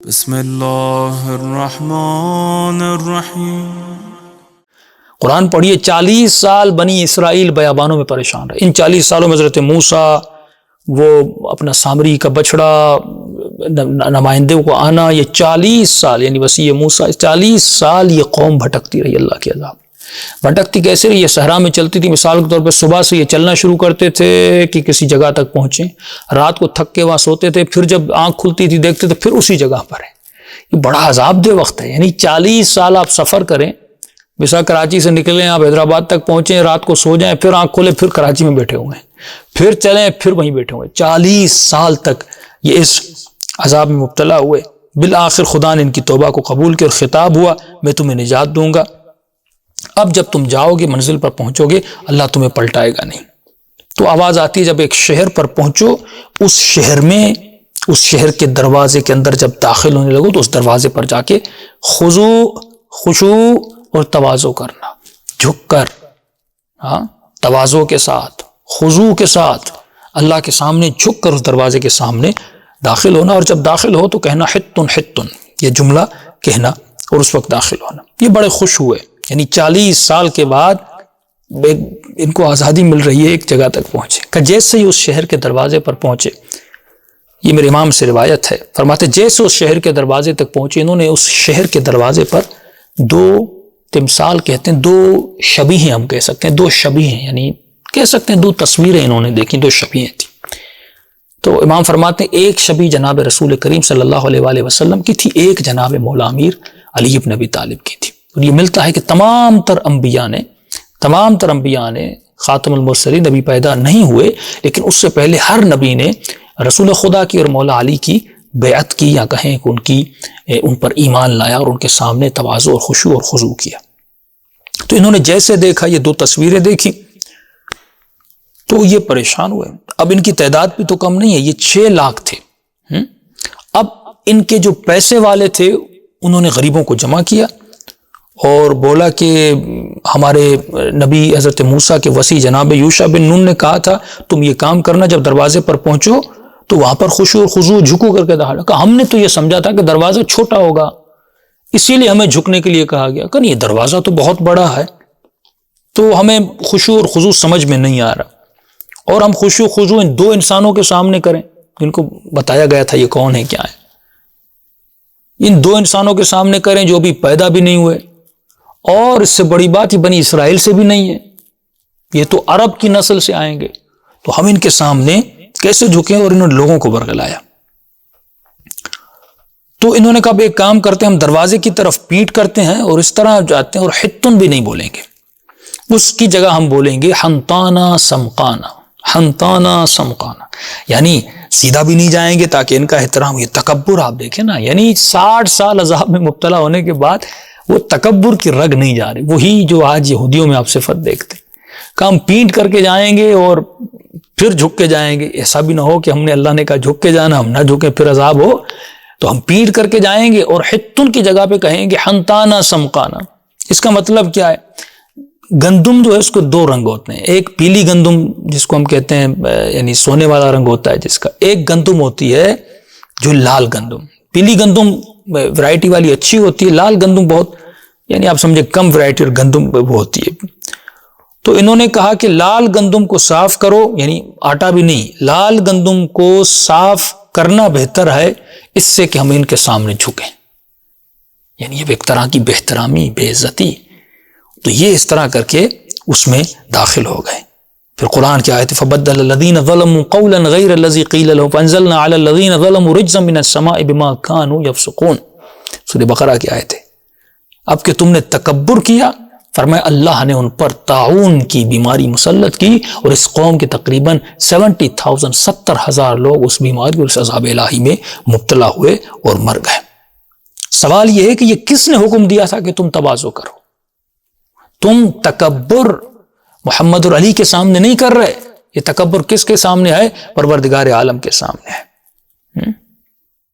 بسم اللہ الرحمن الرحیم۔ قرآن پڑھیے، 40 سال بنی اسرائیل بیابانوں میں پریشان رہے۔ ان 40 سالوں میں حضرت موسیٰ، وہ اپنا سامری کا بچڑا، نمائندوں کو آنا، یہ 40 سال یعنی وسیع موسیٰ 40 سال یہ قوم بھٹکتی رہی اللہ کے عذاب۔ بھٹکتی کیسے رہی؟ یہ صحرا میں چلتی تھی، مثال کے طور پہ صبح سے یہ چلنا شروع کرتے تھے کہ کسی جگہ تک پہنچیں، رات کو تھک کے وہاں سوتے تھے، پھر جب آنکھ کھلتی تھی دیکھتے تھے پھر اسی جگہ پر ہیں۔ یہ بڑا عذاب دہ وقت ہے، یعنی 40 سال آپ سفر کریں، مثلا کراچی سے نکلیں، آپ حیدرآباد تک پہنچیں، رات کو سو جائیں، پھر آنکھ کھولیں پھر کراچی میں بیٹھے ہوئے ہیں، پھر چلیں پھر وہیں بیٹھے ہوئے، 40 سال تک یہ اس عذاب میں مبتلا ہوئے۔ بالآخر خدا نے ان کی توبہ کو قبول کیا اور خطاب ہوا میں تمہیں نجات دوں گا، اب جب تم جاؤ گے منزل پر پہنچو گے اللہ تمہیں پلٹائے گا نہیں۔ تو آواز آتی ہے جب ایک شہر پر پہنچو، اس شہر میں، اس شہر کے دروازے کے اندر جب داخل ہونے لگو تو اس دروازے پر جا کے خشوع اور تواضع کرنا، جھک کر، تواضع کے ساتھ، خضوع کے ساتھ اللہ کے سامنے جھک کر اس دروازے کے سامنے داخل ہونا، اور جب داخل ہو تو کہنا حتن حتن، یہ جملہ کہنا اور اس وقت داخل ہونا۔ یہ بڑے خوش ہوئے، یعنی 40 سال کے بعد ان کو آزادی مل رہی ہے، ایک جگہ تک پہنچے کہ جیسے ہی اس شہر کے دروازے پر پہنچے، یہ میرے امام سے روایت ہے، فرماتے جیسے اس شہر کے دروازے تک پہنچے، انہوں نے اس شہر کے دروازے پر 2 تمثال کہتے ہیں، 2 شبیہیں ہم کہہ سکتے ہیں، 2 شبیہیں یعنی کہہ سکتے ہیں 2 تصویریں انہوں نے دیکھی، 2 شبیہیں تھیں۔ تو امام فرماتے ہیں ایک شبیہ جناب رسول کریم صلی اللہ علیہ وآلہ وسلم کی تھی، ایک جناب مولا امیر علی بن ابی طالب کی تھی۔ اور یہ ملتا ہے کہ تمام تر انبیاء نے خاتم المرسلین نبی پیدا نہیں ہوئے، لیکن اس سے پہلے ہر نبی نے رسول خدا کی اور مولا علی کی بیعت کی، یا کہیں کہ ان پر ایمان لایا اور ان کے سامنے تواضع اور خشوع اور خضوع کیا۔ تو انہوں نے جیسے دیکھا، یہ 2 تصویریں دیکھی تو یہ پریشان ہوئے۔ اب ان کی تعداد بھی تو کم نہیں ہے، یہ 6 لاکھ تھے۔ اب ان کے جو پیسے والے تھے انہوں نے غریبوں کو جمع کیا اور بولا کہ ہمارے نبی حضرت موسیٰ کے وصی جناب یوشع بن نون نے کہا تھا تم یہ کام کرنا، جب دروازے پر پہنچو تو وہاں پر خشوع اور خضوع جھکو کر کے داخل۔ کہا ہم نے تو یہ سمجھا تھا کہ دروازہ چھوٹا ہوگا اسی لیے ہمیں جھکنے کے لیے کہا گیا، کہ نہیں یہ دروازہ تو بہت بڑا ہے، تو ہمیں خشوع اور خضوع سمجھ میں نہیں آ رہا، اور ہم خشوع خضوع ان 2 انسانوں کے سامنے کریں جن کو بتایا گیا تھا یہ کون ہے کیا ہے، ان 2 انسانوں کے سامنے کریں جو ابھی پیدا بھی نہیں ہوئے، اور اس سے بڑی بات یہ بنی اسرائیل سے بھی نہیں ہے، یہ تو عرب کی نسل سے آئیں گے، تو ہم ان کے سامنے کیسے جھکیں؟ اور انہوں نے لوگوں کو برگلایا۔ تو انہوں نے کہا ایک کام کرتے ہیں، ہم دروازے کی طرف پیٹ کرتے ہیں اور اس طرح جاتے ہیں، اور حتن بھی نہیں بولیں گے، اس کی جگہ ہم بولیں گے حنطانا سمقانا، حنطانا سمقانا، یعنی سیدھا بھی نہیں جائیں گے تاکہ ان کا احترام۔ یہ تکبر آپ دیکھیں نا، یعنی 60 سال عذاب میں مبتلا ہونے کے بعد وہ تکبر کی رگ نہیں جا رہی، وہی جو آج یہودیوں میں آپ صفت دیکھتے ہیں کہ ہم پینٹ کر کے جائیں گے اور پھر جھک کے جائیں گے۔ ایسا بھی نہ ہو کہ ہم نے اللہ نے کہا جھک کے جانا، ہم نہ جھکیں پھر عذاب ہو، تو ہم پینٹ کر کے جائیں گے اور حتن کی جگہ پہ کہیں گے حنطانا سمقانا۔ اس کا مطلب کیا ہے؟ گندم جو ہے اس کو 2 رنگ ہوتے ہیں، ایک پیلی گندم جس کو ہم کہتے ہیں یعنی سونے والا رنگ ہوتا ہے جس کا، ایک گندم ہوتی ہے جو لال گندم۔ پیلی گندم ورائٹی والی اچھی ہوتی ہے، لال گندم بہت یعنی آپ سمجھے کم ورائٹی اور گندم وہ ہوتی ہے۔ تو انہوں نے کہا کہ لال گندم کو صاف کرو، یعنی آٹا بھی نہیں، لال گندم کو صاف کرنا بہتر ہے اس سے کہ ہم ان کے سامنے جھکیں، یعنی یہ ایک طرح کی بے احترامی، بے عزتی۔ تو یہ اس طرح کر کے اس میں داخل ہو گئے۔ پھر قرآن کی آیت فبدل الذین ظلموا قولا غیر الذی قیل لهم فانزلنا علی الذین ظلموا رجزا من السماء بما كانوا یفسقون، سورہ بقرہ کی آیت ہے۔ اب کہ تم نے تکبر کیا، فرمایا اللہ نے ان پر طاعون کی بیماری مسلط کی، اور اس قوم کے تقریباً 70,000 لوگ اس بیماری اور اس عذاب الہی میں مبتلا ہوئے اور مر گئے۔ سوال یہ ہے کہ یہ کس نے حکم دیا تھا کہ تم تواضع کرو؟ تم تکبر محمد اور علی کے سامنے نہیں کر رہے، یہ تکبر کس کے سامنے ہے؟ پروردگار عالم کے سامنے ہے۔